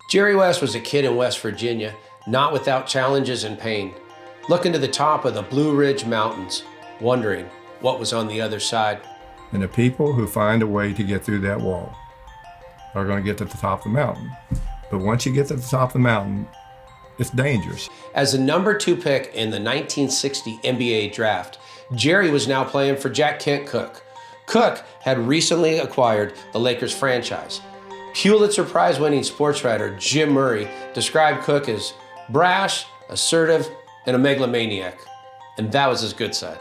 Jerry West was a kid in West Virginia, not without challenges and pain, looking to the top of the Blue Ridge Mountains, wondering what was on the other side. And the people who find a way to get through that wall are going to get to the top of the mountain. But once you get to the top of the mountain, it's dangerous. As the number 2 pick in the 1960 NBA draft, Jerry was now playing for Jack Kent Cooke. Cooke had recently acquired the Lakers franchise. Pulitzer Prize-winning sports writer Jim Murray described Cooke as brash, assertive, and a megalomaniac. And that was his good side.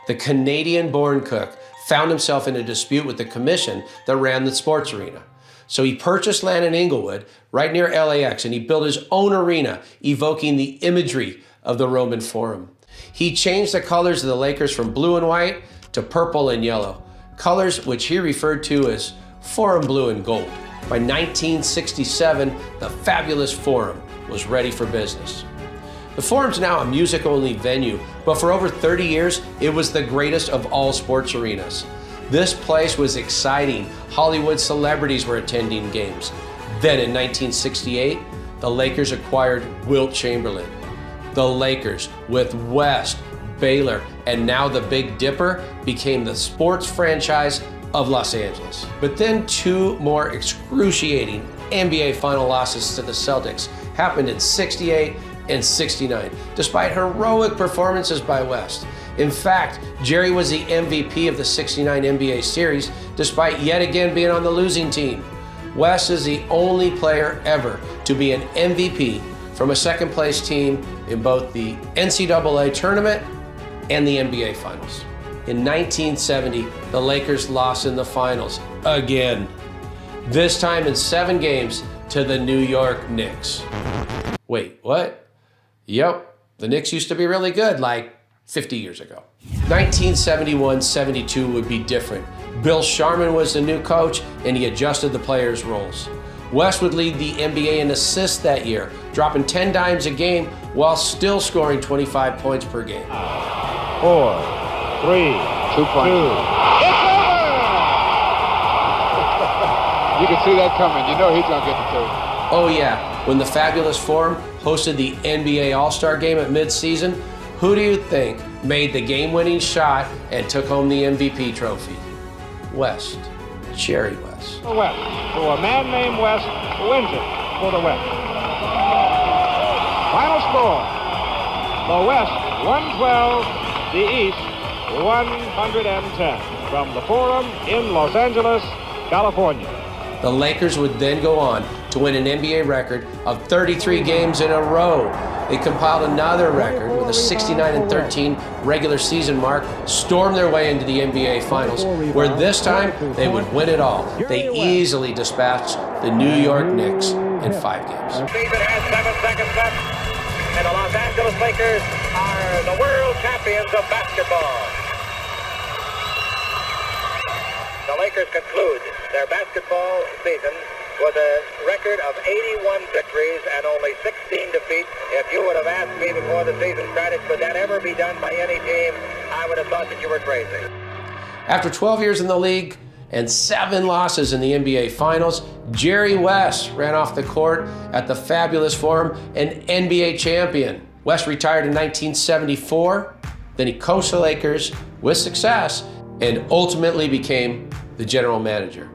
The Canadian-born Cooke found himself in a dispute with the commission that ran the sports arena. So he purchased land in Inglewood, right near LAX, and he built his own arena, evoking the imagery of the Roman Forum. He changed the colors of the Lakers from blue and white to purple and yellow, colors which he referred to as Forum Blue and Gold. By 1967, the fabulous Forum was ready for business. The Forum's now a music-only venue, but for over 30 years, it was the greatest of all sports arenas. This place was exciting. Hollywood celebrities were attending games. Then in 1968, the Lakers acquired Wilt Chamberlain. The Lakers, with West, Baylor, and now the Big Dipper, became the sports franchise of Los Angeles. But then 2 more excruciating NBA final losses to the Celtics happened in '68 and '69, despite heroic performances by West. In fact, Jerry was the MVP of the '69 NBA series, despite yet again being on the losing team. West is the only player ever to be an MVP from a second-place team in both the NCAA tournament and the NBA Finals. In 1970, the Lakers lost in the finals again, this time in 7 games to the New York Knicks. Wait, what? Yep, the Knicks used to be really good like 50 years ago. 1971-72 would be different. Bill Sharman was the new coach and he adjusted the players' roles. West would lead the NBA in assists that year, dropping 10 dimes a game while still scoring 25 points per game. 4, 3, 2 points. It's over! You can see that coming. You know he's going to get the 2. Oh yeah, when the fabulous Forum hosted the NBA All-Star Game at midseason, who do you think made the game-winning shot and took home the MVP trophy? West. Jerry West. For West. So a man named West wins it for the West. Final score. The West 112, the East 110 from the Forum in Los Angeles, California. The Lakers would then go on to win an NBA record of 33 games in a row. They compiled another record with a 69-13 regular season mark, stormed their way into the NBA Finals, where this time they would win it all. They easily dispatched the New York Knicks in 5 games. The season has 7 seconds left, and the Los Angeles Lakers are the world champions of basketball. The Lakers conclude their basketball season with a record of 81 victories and only 16 defeats. If you would have asked me before the season started, could that ever be done by any team, I would have thought that you were crazy. After 12 years in the league and 7 losses in the NBA Finals, Jerry West ran off the court at the fabulous Forum, an NBA champion. West retired in 1974, then he coached the Lakers with success and ultimately became the general manager.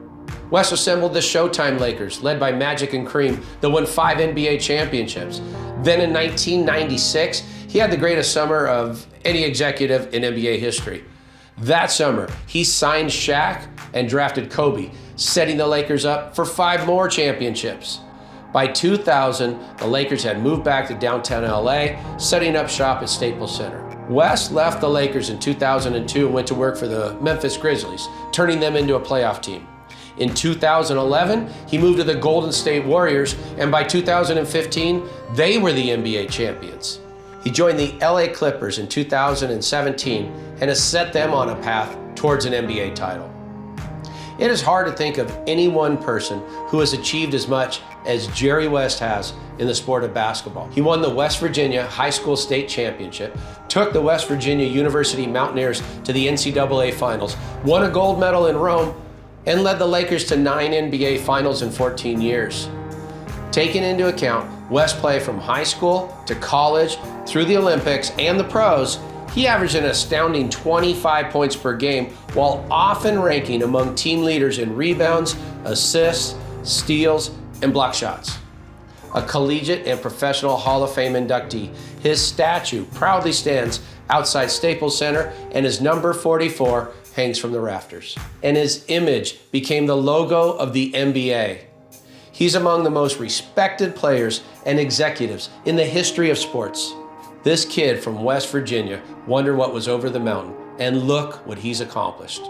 West assembled the Showtime Lakers, led by Magic and Kareem, that won 5 NBA championships. Then in 1996, he had the greatest summer of any executive in NBA history. That summer, he signed Shaq and drafted Kobe, setting the Lakers up for 5 more championships. By 2000, the Lakers had moved back to downtown LA, setting up shop at Staples Center. West left the Lakers in 2002 and went to work for the Memphis Grizzlies, turning them into a playoff team. In 2011, he moved to the Golden State Warriors, and by 2015, they were the NBA champions. He joined the LA Clippers in 2017 and has set them on a path towards an NBA title. It is hard to think of any one person who has achieved as much as Jerry West has in the sport of basketball. He won the West Virginia High School State Championship, took the West Virginia University Mountaineers to the NCAA Finals, won a gold medal in Rome, and led the Lakers to 9 NBA Finals in 14 years. Taking into account West's play from high school to college, through the Olympics and the pros, he averaged an astounding 25 points per game, while often ranking among team leaders in rebounds, assists, steals, and block shots. A collegiate and professional Hall of Fame inductee, his statue proudly stands outside Staples Center, and his number 44 hangs from the rafters. And his image became the logo of the NBA. He's among the most respected players and executives in the history of sports. This kid from West Virginia wondered what was over the mountain, and look what he's accomplished.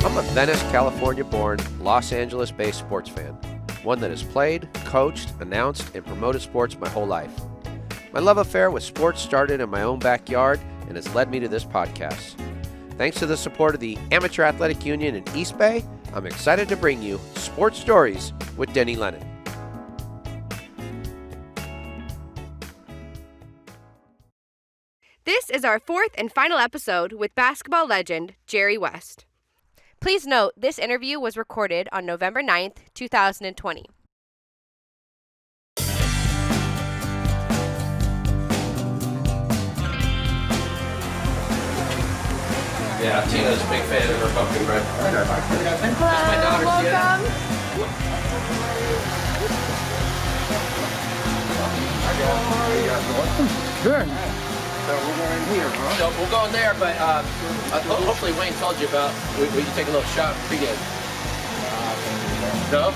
I'm a Venice, California-born, Los Angeles-based sports fan. One that has played, coached, announced, and promoted sports my whole life. My love affair with sports started in my own backyard and has led me to this podcast. Thanks to the support of the Amateur Athletic Union in East Bay, I'm excited to bring you Sports Stories with Denny Lennon. This is our fourth and final episode with basketball legend Jerry West. Please note, this interview was recorded on November 9th, 2020. Yeah, Tina's a big fan of her pumpkin bread. That's my daughter, Welcome. Good. So we're going here, huh? So we'll go in there, but hopefully Wayne told you about, will you take a little shot pregame? No?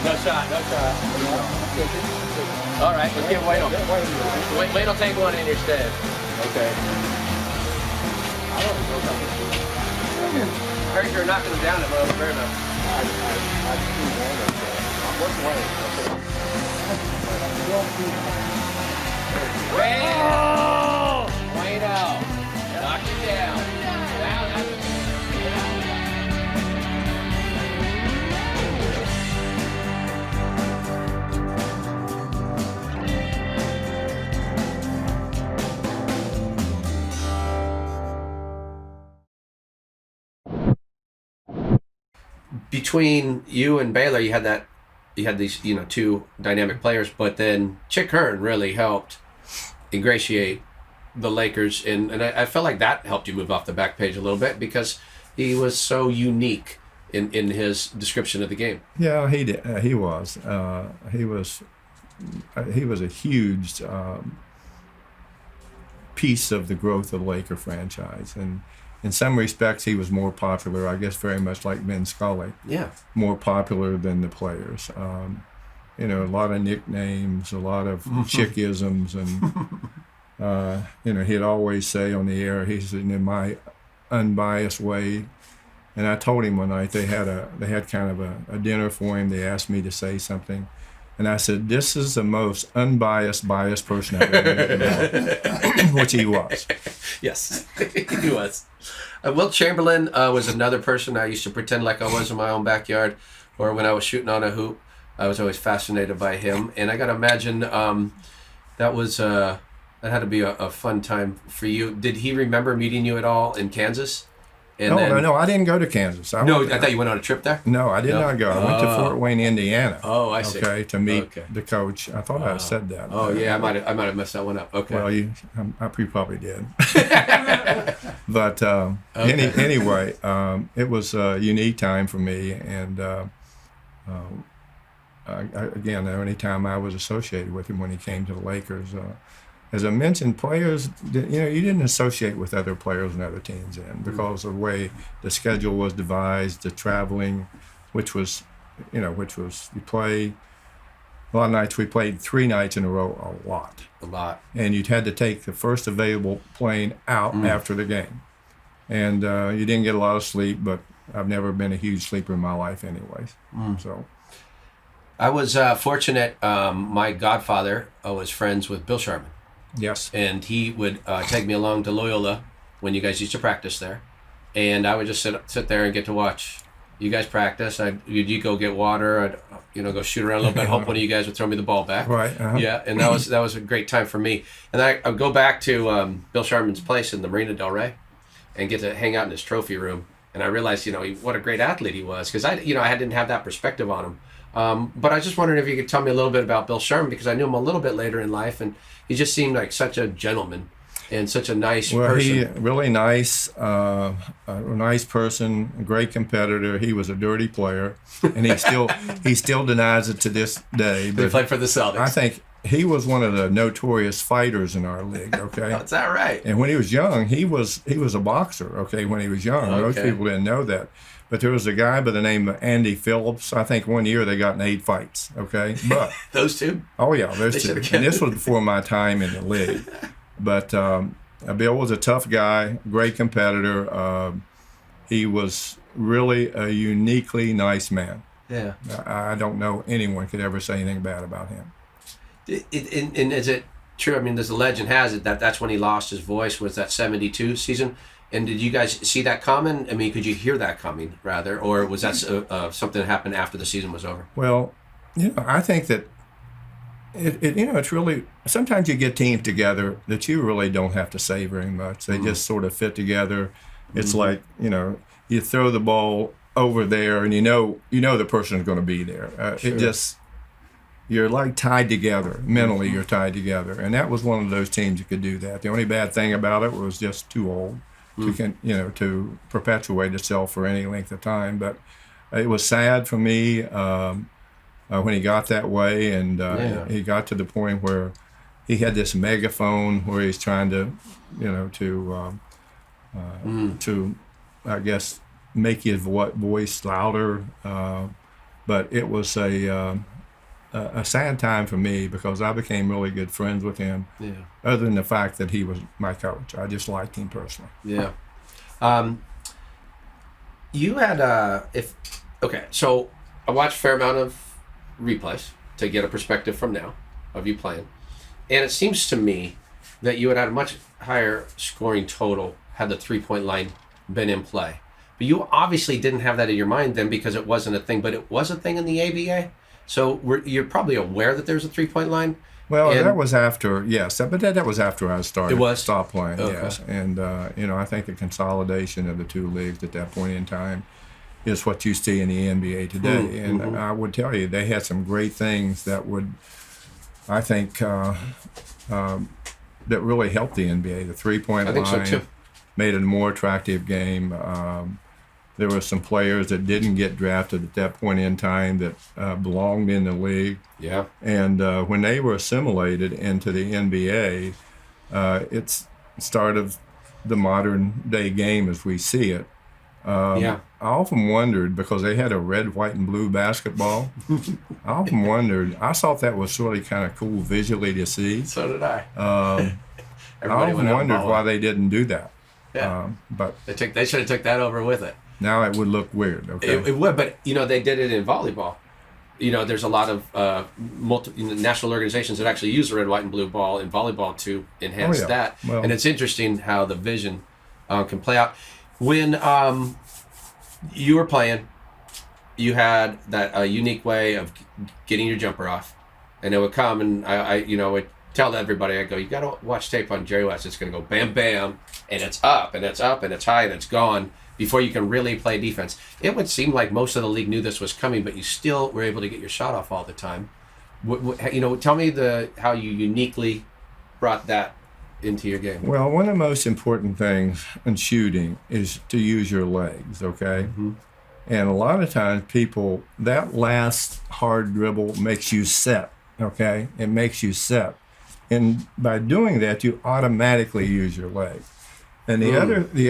No shot, no shot. All right, let's give Wayne one. Wayne will take one in your stead. Okay. I heard you're knocking him down at Little Fairno. What's Wayne? Wayne out. Knock it down. Between you and Baylor, you had these, two dynamic players, but then Chick Hearn really helped ingratiate the Lakers, and I felt like that helped you move off the back page a little bit because he was so unique in his description of the game. Yeah, he did. He was a huge piece of the growth of the Laker franchise, and in some respects he was more popular, I guess, very much like Vin Scully. Yeah, more popular than the players. A lot of nicknames, a lot of chickisms, and he'd always say on the air, he said, in my unbiased way. And I told him one night they had kind of a dinner for him. They asked me to say something, and I said, "This is the most biased person I've ever met," which he was. Yes, he was. Wilt Chamberlain was another person I used to pretend like I was in my own backyard, or when I was shooting on a hoop. I was always fascinated by him, and I got to imagine that had to be a fun time for you. Did he remember meeting you at all in Kansas? No, I didn't go to Kansas. I thought you went on a trip there? No, I did not go. I went to Fort Wayne, Indiana. Oh, I see. Okay, to meet the coach. I thought I said that. Oh, yeah, I might have messed that one up. Okay. Well, you probably did. But anyway, it was a unique time for me, and again, the only time I was associated with him when he came to the Lakers. As I mentioned, players, you didn't associate with other players and other teams because of the way the schedule was devised, the traveling, which was you play. A lot of nights we played 3 nights in a row, a lot. And you'd had to take the first available plane out after the game. And you didn't get a lot of sleep, but I've never been a huge sleeper in my life anyways. So I was fortunate. My godfather was friends with Bill Sharman. Yes. And he would take me along to Loyola when you guys used to practice there. And I would just sit there and get to watch You guys practice. You go get water. I'd go shoot around a little bit. Hope one of you guys would throw me the ball back. Right. Uh-huh. Yeah, and that was a great time for me. And I would go back to Bill Sharman's place in the Marina Del Rey, and get to hang out in his trophy room. And I realized, what a great athlete he was, because I didn't have that perspective on him. But I was just wondering if you could tell me a little bit about Bill Sharman, because I knew him a little bit later in life, and he just seemed like such a gentleman and such a nice person. He really nice, a nice person, a great competitor. He was a dirty player, and he still denies it to this day. They played for the Celtics. I think he was one of the notorious fighters in our league. Okay, is that right? And when he was young, he was a boxer. Okay, when he was young, most people didn't know that. But there was a guy by the name of Andy Phillips. I think one year they got in 8 fights. Okay, but those two. Oh yeah, those two. And this was before my time in the league. But Bill was a tough guy, great competitor. He was really a uniquely nice man. Yeah. I don't know anyone could ever say anything bad about him. And is it true? I mean, there's a legend has it that's when he lost his voice, was that 72 season. And did you guys see that coming? I mean, could you hear that coming, rather? Or was that something that happened after the season was over? Well, I think that it's really, sometimes you get teams together that you really don't have to say very much. They just sort of fit together. It's like, you throw the ball over there and you know the person is going to be there. Sure. You're like tied together. Mentally, you're tied together. And that was one of those teams that could do that. The only bad thing about it was just too old to perpetuate itself for any length of time. But it was sad for me when he got that way, and he got to the point where he had this megaphone where he's trying to, to I guess make his voice louder. But it was a sad time for me, because I became really good friends with him. Yeah. Other than the fact that he was my coach, I just liked him personally. Yeah. You had so I watched a fair amount of replays to get a perspective from now of you playing, and it seems to me that you had a much higher scoring total had the 3-point line been in play. But you obviously didn't have that in your mind then, because it wasn't a thing, but it was a thing in the ABA. So you're probably aware that there's a 3-point line. Well, that was after, yes, but that was after I stopped playing, okay. Yes. And, I think the consolidation of the two leagues at that point in time is what you see in the NBA today. And I would tell you, they had some great things that would, I think, that really helped the NBA. The 3-point line so too. Made it a more attractive game. There were some players that didn't get drafted at that point in time that belonged in the league. Yeah. And when they were assimilated into the NBA, it's started the modern day game as we see it. I often wondered, because they had a red, white, and blue basketball. I often wondered. I thought that was really kind of cool visually to see. So did I. I often wondered why they didn't do that. Yeah. But they should have took that over with it. Now it would look weird. Okay. It would, but they did it in volleyball. There's a lot of national organizations that actually use the red, white, and blue ball in volleyball to enhance that. Well, and it's interesting how the vision can play out. When you were playing, you had that unique way of getting your jumper off, and it would come, and I would tell everybody, I go, you got to watch tape on Jerry West. It's going to go bam, bam, and it's up, and it's up, and it's high, and it's gone before you can really play defense. It would seem like most of the league knew this was coming, but you still were able to get your shot off all the time. Tell me how you uniquely brought that into your game. Well, one of the most important things in shooting is to use your legs, okay? Mm-hmm. And a lot of times people, that last hard dribble makes you set, okay? It makes you set. And by doing that, you automatically use your leg. And the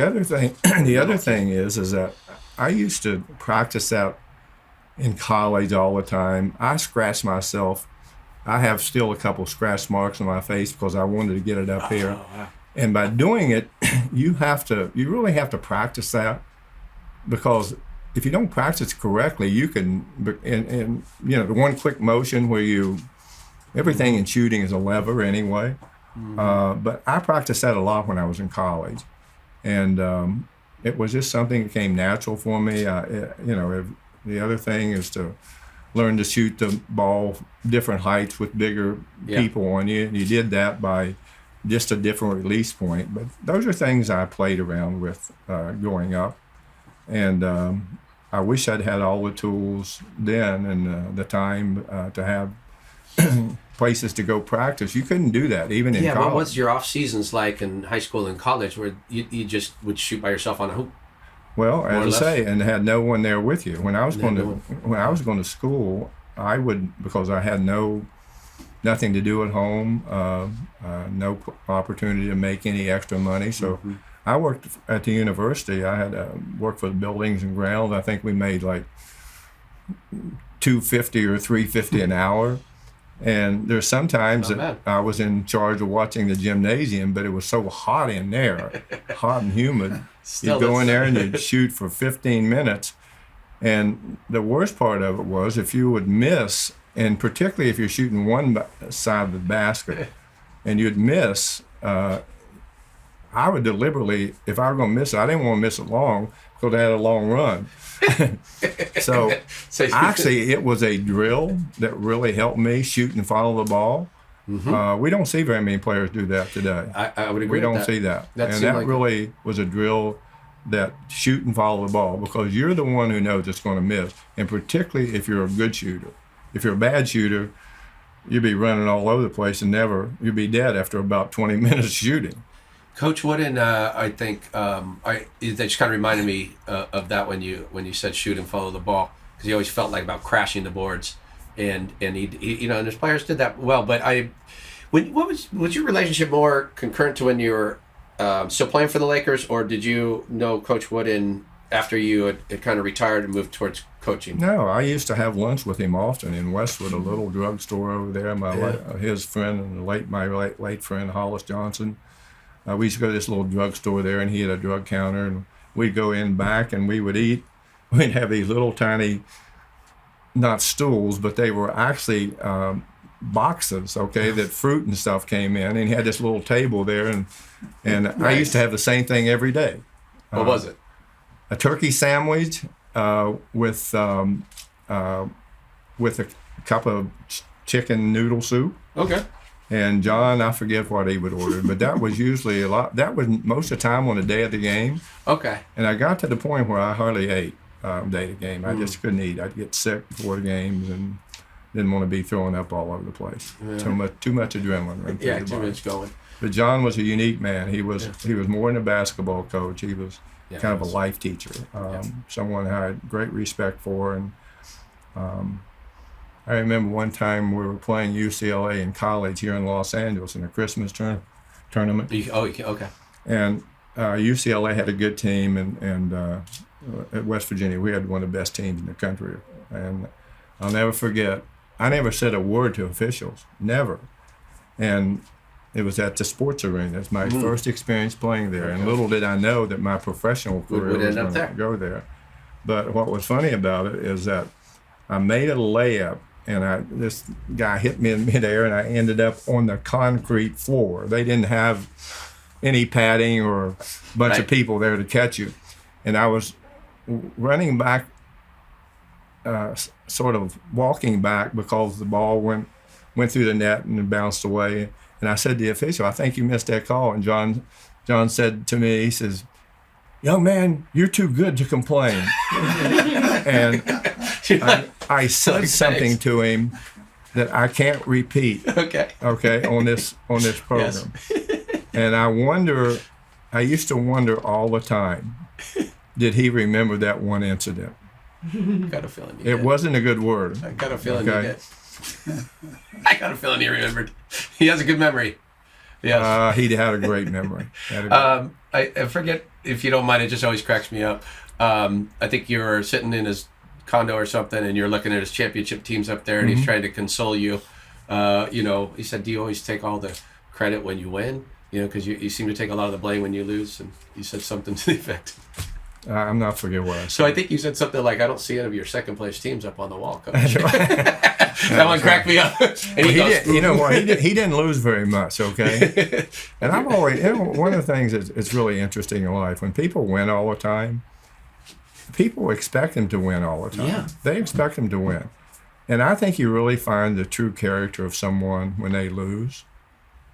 other thing is that I used to practice that in college all the time. I scratched myself. I have still a couple scratch marks on my face because I wanted to get it up here. Wow. And by doing it, you really have to practice that, because if you don't practice correctly, you can, and the one quick motion where everything in shooting is a lever anyway. Mm-hmm. But I practiced that a lot when I was in college. And it was just something that came natural for me. The other thing is to learn to shoot the ball different heights with bigger people on you. And you did that by just a different release point. But those are things I played around with growing up. And I wish I'd had all the tools then and the time to have places to go practice. You couldn't do that even in college. Yeah, what was your off seasons like in high school and college where you just would shoot by yourself on a hoop? Well, as I say, and had no one there with you. When I was going to school, I would, because I had nothing to do at home, no opportunity to make any extra money. So I worked at the university. I had worked for the buildings and grounds. I think we made like $250 or $350 an hour. And there's sometimes that I was in charge of watching the gymnasium, but it was so hot in there, hot and humid. You'd go in there and you'd shoot for 15 minutes. And the worst part of it was if you would miss, and particularly if you're shooting one side of the basket and you'd miss, I would deliberately, if I was going to miss it, I didn't want to miss it long because I had a long run. So actually, it was a drill that really helped me shoot and follow the ball. We don't see very many players do that today. I would agree with that. We don't see that. And that really was a drill that shoot and follow the ball because you're the one who knows it's going to miss. And particularly if you're a good shooter. If you're a bad shooter, you'd be running all over the place and you'd be dead after about 20 minutes shooting. Coach Wooden, I think that just kind of reminded me of that when you said shoot and follow the ball because he always felt like about crashing the boards, and he and his players did that well. But was your relationship more concurrent to when you were still playing for the Lakers, or did you know Coach Wooden after you had kind of retired and moved towards coaching? No, I used to have lunch with him often in Westwood, a little drugstore over there. His friend and my late friend Hollis Johnson. We used to go to this little drugstore there, and he had a drug counter, and we'd go in back, and we would eat. We'd have these little tiny, not stools, but they were actually boxes, that fruit and stuff came in, and he had this little table there, and nice. I used to have the same thing every day. What was it? A turkey sandwich with a cup of chicken noodle soup. Okay. And John, I forget what he would order, but that was usually a lot. That was most of the time on the day of the game. Okay. And I got to the point where I hardly ate day of the game. I just couldn't eat. I'd get sick before the games and didn't want to be throwing up all over the place. Yeah. Too much adrenaline. Right yeah, too much going. But John was a unique man. He was more than a basketball coach. He was kind of a life teacher. Someone I had great respect for. And I remember one time we were playing UCLA in college here in Los Angeles in a Christmas tournament. Okay. And UCLA had a good team, and at West Virginia we had one of the best teams in the country. And I'll never forget, I never said a word to officials, never. And it was at the sports arena. It's my first experience playing there, and little did I know that my professional career was going to go there. But what was funny about it is that I made a layup, and this guy hit me in midair, and I ended up on the concrete floor. They didn't have any padding or a bunch of people there to catch you. And I was running back, sort of walking back because the ball went through the net and bounced away. And I said to the official, "I think you missed that call." And John said to me, he says, "Young man, you're too good to complain." And I said something to him that I can't repeat. Okay, on this program. Yes. And I used to wonder all the time, did he remember that one incident? Got a feeling it wasn't a good word. I got a feeling he did. I got a feeling he remembered. He has a good memory. Yes. He had a great memory. I forget, if you don't mind, it just always cracks me up. I think you're sitting in his condo or something, and you're looking at his championship teams up there, and he's trying to console you. He said, "Do you always take all the credit when you win? Because you seem to take a lot of the blame when you lose." And you said something to the effect. I'm not forgetting what I said. So I think you said something like, "I don't see any of your second place teams up on the wall, Coach." That one cracked me up. And he goes, you know what? He didn't lose very much, okay? And I've always, one of the things that's really interesting in life, when people win all the time, people expect them to win all the time. Yeah. They expect them to win. And I think you really find the true character of someone when they lose.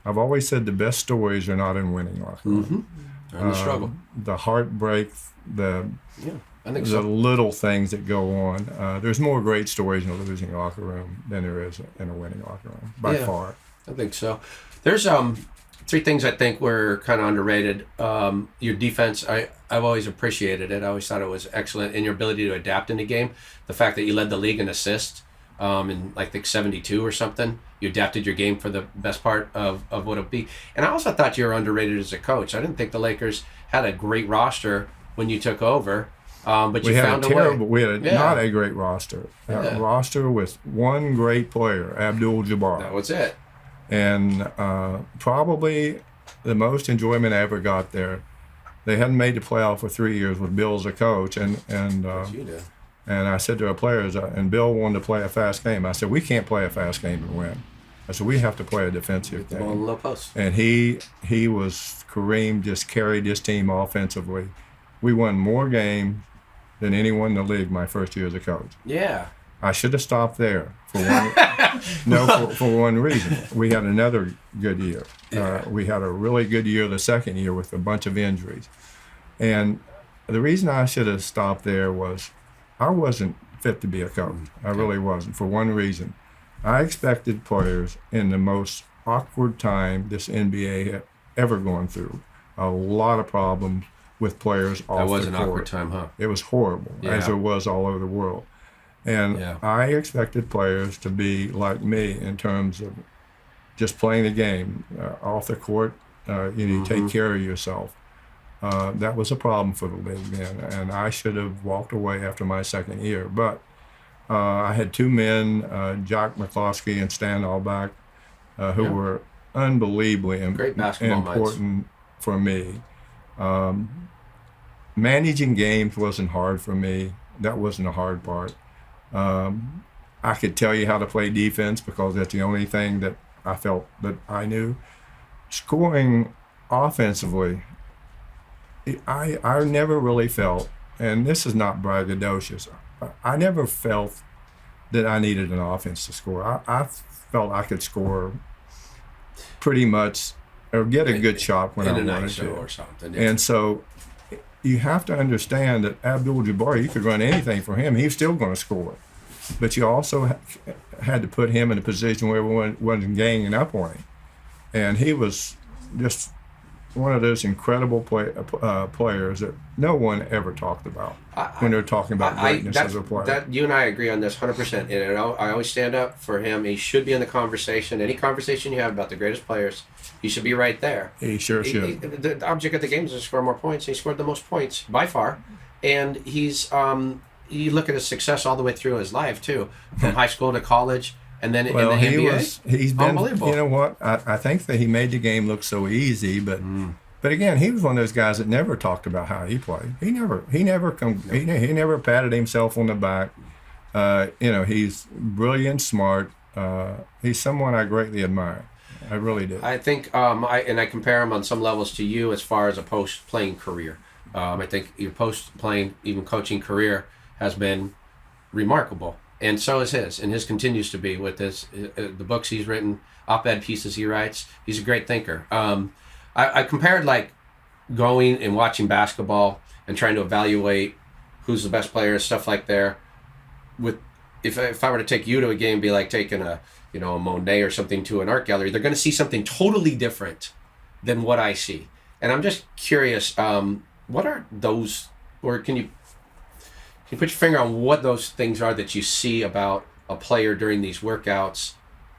I've always said the best stories are not in winning locker room. And the struggle. The heartbreak, I think the so. little things that go on. There's more great stories in a losing locker room than there is in a winning locker room, by far. I think so. There's three things I think were kind of underrated. Your defense, I've always appreciated it. I always thought it was excellent. And your ability to adapt in the game. The fact that you led the league in assists in I think 72 or something. You adapted your game for the best part of what it would be. And I also thought you were underrated as a coach. I didn't think the Lakers had a great roster when you took over. But you found a way. We had not a great roster. A roster with one great player, Abdul-Jabbar. That was it. And probably the most enjoyment I ever got there. They hadn't made the playoff for 3 years with Bill as a coach, and I said to our players, and Bill wanted to play a fast game. I said, we can't play a fast game and win. I said, we have to play a defensive game. Ball in the low post. And Kareem just carried his team offensively. We won more games than anyone in the league my first year as a coach. Yeah. I should have stopped there for one reason. We had another good year. We had a really good year the second year with a bunch of injuries. And the reason I should have stopped there was I wasn't fit to be a coach. I really wasn't, for one reason. I expected players in the most awkward time this NBA had ever gone through. A lot of problems with players off the court. That was an awkward time, huh? It was horrible, as it was all over the world. And I expected players to be like me in terms of just playing the game. Off the court, you take care of yourself. That was a problem for the league then, and I should have walked away after my second year. But I had two men, Jock McCloskey and Stan Albach, who were unbelievably important for me. Managing games wasn't hard for me. That wasn't a hard part. I could tell you how to play defense because that's the only thing that I felt that I knew. Scoring offensively, I never really felt, and this is not braggadocious, I never felt that I needed an offense to score. I felt I could score pretty much or get a good shot when I wanted to. Or something. And so you have to understand that Abdul-Jabbar, you could run anything for him. He's still going to score. But you also had to put him in a position where everyone wasn't ganging up on him. And he was just one of those incredible players that no one ever talked about when they're talking about greatness as a player. You and I agree on this 100%. And I always stand up for him. He should be in the conversation. Any conversation you have about the greatest players, he should be right there. He sure should. The object of the game is to score more points. He scored the most points by far. And he's you look at his success all the way through his life, too, from high school to college. And then in the NBA, he's been, unbelievable. You know what? I think that he made the game look so easy, but again, he was one of those guys that never talked about how he played. He never patted himself on the back. He's brilliant, smart. He's someone I greatly admire. I really do. I think I compare him on some levels to you as far as a post-playing career. I think your post-playing, even coaching career has been remarkable. And so is his, and his continues to be with the books he's written, op-ed pieces he writes. He's a great thinker. I compared like going and watching basketball and trying to evaluate who's the best player, stuff like there. With if I were to take you to a game, it'd be like taking a Monet or something to an art gallery. They're going to see something totally different than what I see. And I'm just curious, what are those, or can you put your finger on what those things are that you see about a player during these workouts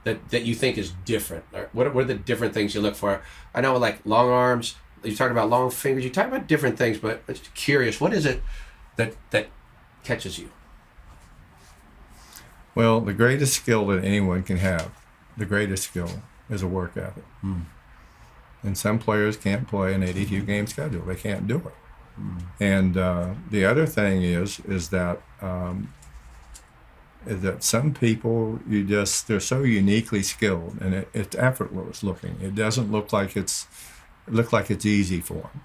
that you think is different? What are the different things you look for? I know like long arms, you talk about long fingers, you talk about different things, but I'm just curious, what is it that catches you? Well, the greatest skill that anyone can have, the greatest skill is a work ethic. And some players can't play an 82-game schedule. They can't do it. And the other thing is that is that some people they're so uniquely skilled, and it's effortless looking. It doesn't look like it's easy for them.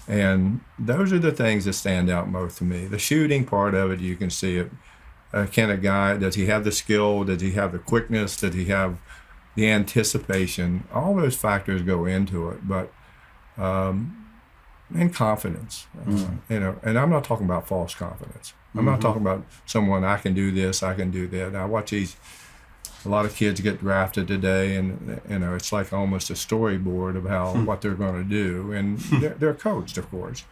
And those are the things that stand out most to me. The shooting part of it, you can see it. Can a guy, does he have the skill? Does he have the quickness? Does he have the anticipation? All those factors go into it, but and confidence, and I'm not talking about false confidence. I'm not talking about someone, I can do this, I can do that. I watch a lot of kids get drafted today, and it's like almost a storyboard of what they're going to do, and they're coached, of course.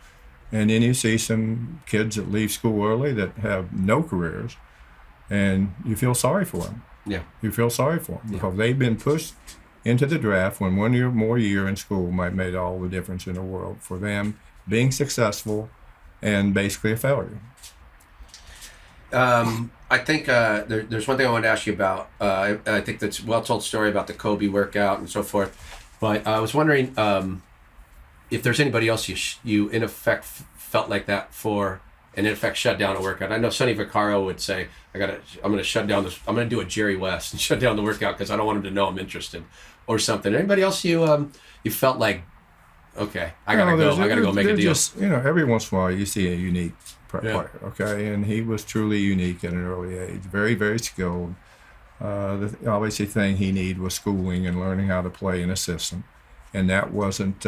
And then you see some kids that leave school early that have no careers, and you feel sorry for them. Yeah. You feel sorry for them because they've been pushed into the draft when 1 year in school might make all the difference in the world for them being successful and basically a failure. I think there's one thing I wanted to ask you about. I think that's a well-told story about the Kobe workout and so forth. But I was wondering if there's anybody else you in effect felt like that for, and in effect shut down a workout. I know Sonny Vaccaro would say, I'm going to shut down this. I'm going to do a Jerry West and shut down the workout because I don't want him to know I'm interested, or something. Anybody else you felt like, okay, I gotta go make a deal. Just, every once in a while you see a unique player, okay, and he was truly unique at an early age, very, very skilled. The obviously thing he needed was schooling and learning how to play in a system, and that wasn't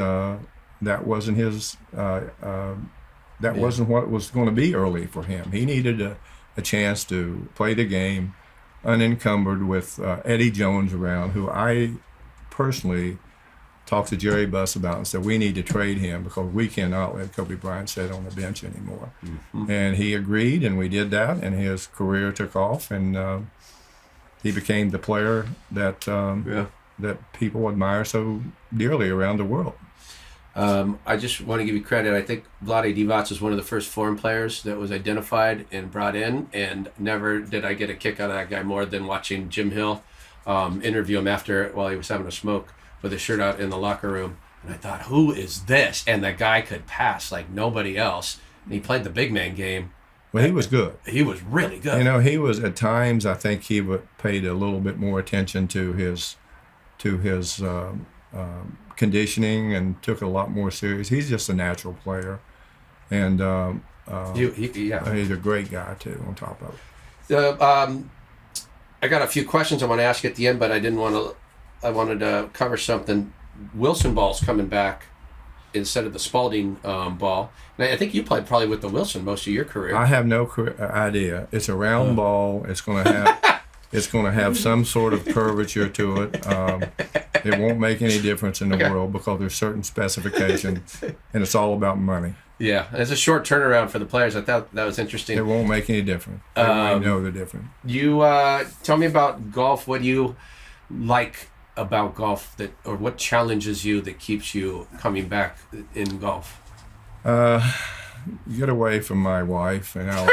his. That wasn't what it was going to be early for him. He needed a chance to play the game unencumbered with Eddie Jones around, who I personally talked to Jerry Buss about and said, we need to trade him because we cannot let Kobe Bryant sit on the bench anymore. Mm-hmm. And he agreed, and we did that, and his career took off, and he became the player that that people admire so dearly around the world. I just want to give you credit. I think Vlade Divac was one of the first foreign players that was identified and brought in, and never did I get a kick out of that guy more than watching Jim Hill interview him while he was having a smoke with his shirt out in the locker room. And I thought, who is this? And that guy could pass like nobody else. And he played the big man game. Well, he was good. He was really good. He was, at times, I think he paid a little bit more attention to his conditioning and took it a lot more serious. He's just a natural player. And he's a great guy, too, on top of it. I got a few questions I want to ask you at the end, but I wanted to cover something. Wilson ball's coming back instead of the Spalding ball. And I think you played probably with the Wilson most of your career. I have no idea. It's a round ball. It's going to have some sort of curvature to it. It won't make any difference in the world because there's certain specifications, and it's all about money. Yeah, it's a short turnaround for the players. I thought that was interesting. It won't make any difference. I know the difference. You tell me about golf. What do you like about golf or what challenges you that keeps you coming back in golf? Get away from my wife, and I'll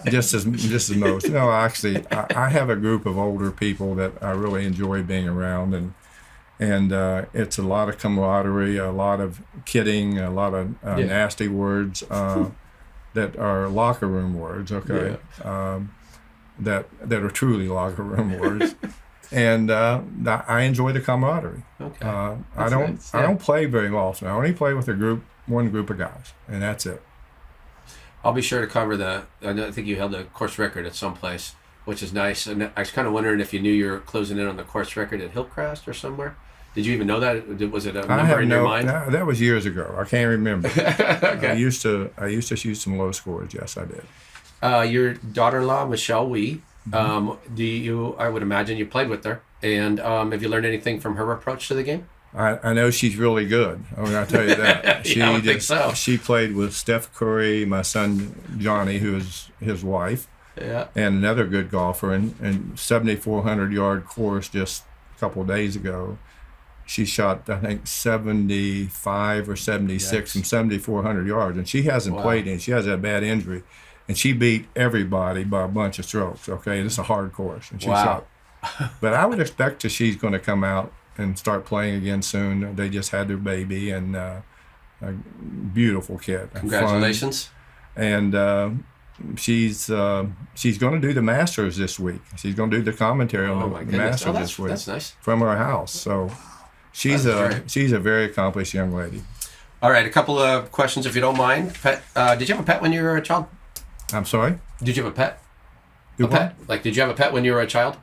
just as most. No, actually, I have a group of older people that I really enjoy being around, and it's a lot of camaraderie, a lot of kidding, a lot of nasty words that are locker room words. Okay, that are truly locker room words. And I enjoy the camaraderie. Okay. I don't play very often. I only play with one group of guys, and that's it. I'll be sure to cover I think you held a course record at some place, which is nice. And I was kind of wondering if you knew you were closing in on the course record at Hillcrest or somewhere. Did you even know that? Was it a number in your mind? That was years ago. I can't remember. Okay. I used to shoot some low scores. Yes, I did. Your daughter-in-law, Michelle Wee. I would imagine you played with her, and have you learned anything from her approach to the game? I know she's really good. I'll tell you that. I think so. She played with Steph Curry, my son Johnny, who is his wife, and another good golfer. And 7,400-yard course just a couple of days ago, she shot, I think, 75 or 76 from 7,400 yards, and she hasn't played any. She has that bad injury. And she beat everybody by a bunch of strokes, okay? It's a hard course. And she shot. But I would expect that she's going to come out and start playing again soon. They just had their baby, and a beautiful kid. Congratulations. And she's going to do the Masters this week. She's going to do the commentary on the Masters this week. That's nice. From her house. So she's a very accomplished young lady. All right, a couple of questions if you don't mind. Pet? Did you have a pet when you were a child? I'm sorry? Did you have a pet? Pet? Like, did you have a pet when you were a child?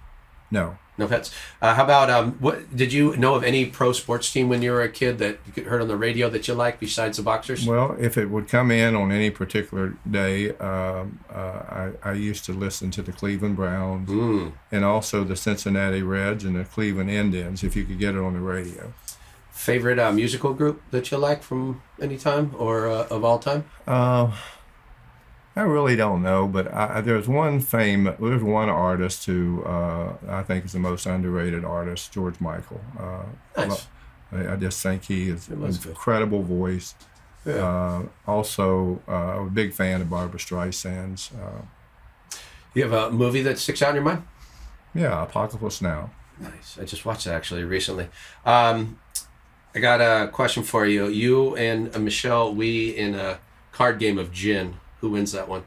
No. No pets. How about what? Did you know of any pro sports team when you were a kid that you heard on the radio that you liked besides the Boxers? Well, if it would come in on any particular day, I used to listen to the Cleveland Browns and also the Cincinnati Reds and the Cleveland Indians, if you could get it on the radio. Favorite musical group that you like from any time or of all time? I really don't know, but there's one artist who I think is the most underrated artist, George Michael. Nice. I just think he is an incredible voice. Yeah. Also, I'm a big fan of Barbra Streisand's. You have a movie that sticks out in your mind? Yeah, Apocalypse Now. Nice. I just watched it actually recently. I got a question for you. You and Michelle, we in a card game of gin. Who wins that one?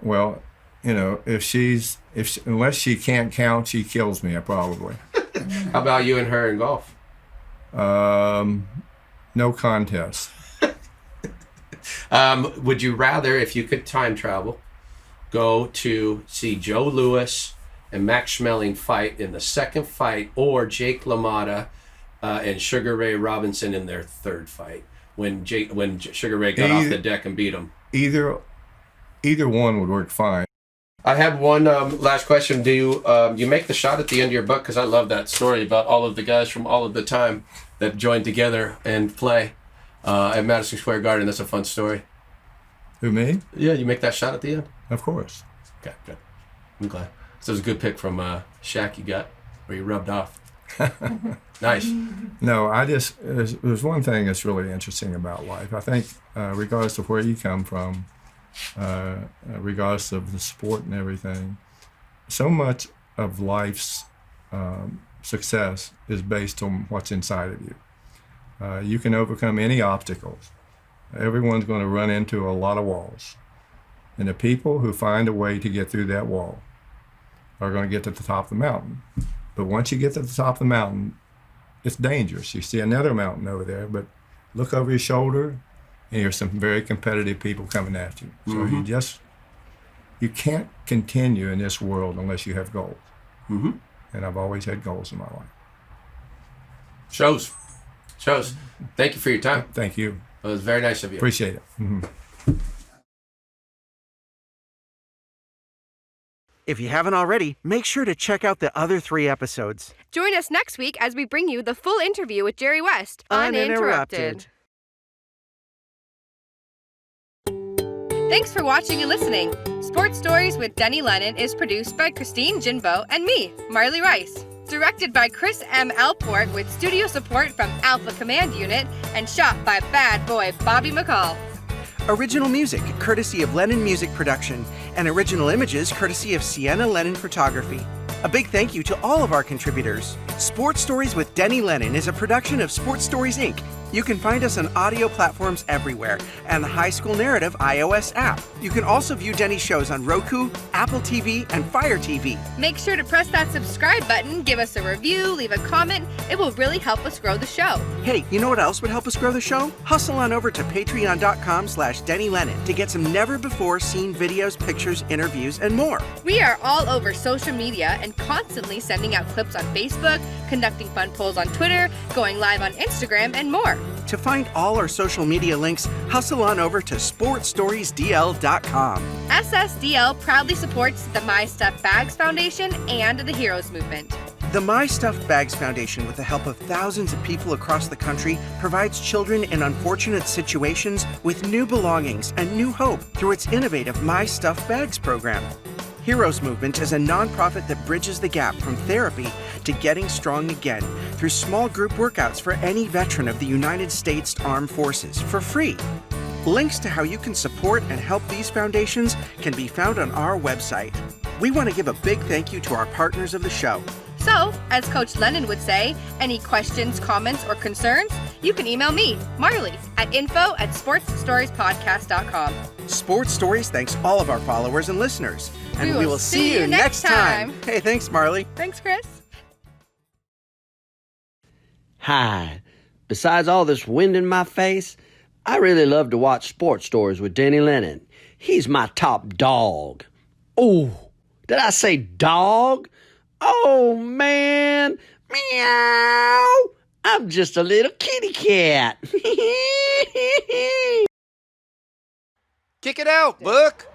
Well, unless she can't count, she kills me, probably. How about you and her in golf? No contest. Would you rather, if you could time travel, go to see Joe Louis and Max Schmeling fight in the second fight, or Jake LaMotta and Sugar Ray Robinson in their third fight when Sugar Ray got off the deck and beat him? Either one would work fine. I had one last question. Do you make the shot at the end of your book? Because I love that story about all of the guys from all of the time that joined together and play at Madison Square Garden. That's a fun story. Who, me? Yeah, you make that shot at the end? Of course. Okay, good. I'm glad. So it was a good pick from Shaq you got, where you rubbed off. Nice. No, there's one thing that's really interesting about life. I think regardless of where you come from, regardless of the sport and everything, so much of life's success is based on what's inside of you. You can overcome any obstacles. Everyone's going to run into a lot of walls. And the people who find a way to get through that wall are going to get to the top of the mountain. But once you get to the top of the mountain, it's dangerous. You see another mountain over there, but look over your shoulder, and there's some very competitive people coming at you. So you can't continue in this world unless you have goals. Mm-hmm. And I've always had goals in my life. Shows. Thank you for your time. Thank you. It was very nice of you. Appreciate it. Mm-hmm. If you haven't already, make sure to check out the other 3 episodes. Join us next week as we bring you the full interview with Jerry West. Uninterrupted. Thanks for watching and listening. Sports Stories with Denny Lennon is produced by Christine Jinbo and me, Marley Rice. Directed by Chris M. Alport with studio support from Alpha Command Unit and shot by bad boy Bobby McCall. Original music courtesy of Lennon Music Production and original images courtesy of Sienna Lennon Photography. A big thank you to all of our contributors. Sports Stories with Denny Lennon is a production of Sports Stories, Inc. You can find us on audio platforms everywhere and the High School Narrative iOS app. You can also view Denny's shows on Roku, Apple TV, and Fire TV. Make sure to press that subscribe button, give us a review, leave a comment. It will really help us grow the show. Hey, you know what else would help us grow the show? Hustle on over to patreon.com/Denny Lennon to get some never-before-seen videos, pictures, interviews, and more. We are all over social media and constantly sending out clips on Facebook, conducting fun polls on Twitter, going live on Instagram, and more. To find all our social media links, hustle on over to sportstoriesdl.com. SSDL proudly supports the My Stuff Bags Foundation and the Heroes Movement. The My Stuffed Bags Foundation, with the help of thousands of people across the country, provides children in unfortunate situations with new belongings and new hope through its innovative My Stuffed Bags program. Heroes Movement is a nonprofit that bridges the gap from therapy to getting strong again through small group workouts for any veteran of the United States Armed Forces for free. Links to how you can support and help these foundations can be found on our website. We want to give a big thank you to our partners of the show. So, as Coach Lennon would say, any questions, comments, or concerns? you can email me, Marley, at info@sportsstoriespodcast.com. Sports Stories thanks all of our followers and listeners. And We will see you next time. Hey, thanks, Marley. Thanks, Chris. Hi. Besides all this wind in my face, I really love to watch Sports Stories with Denny Lennon. He's my top dog. Oh, did I say dog? Oh, man. Meow. I'm just a little kitty cat. Kick it out, Book.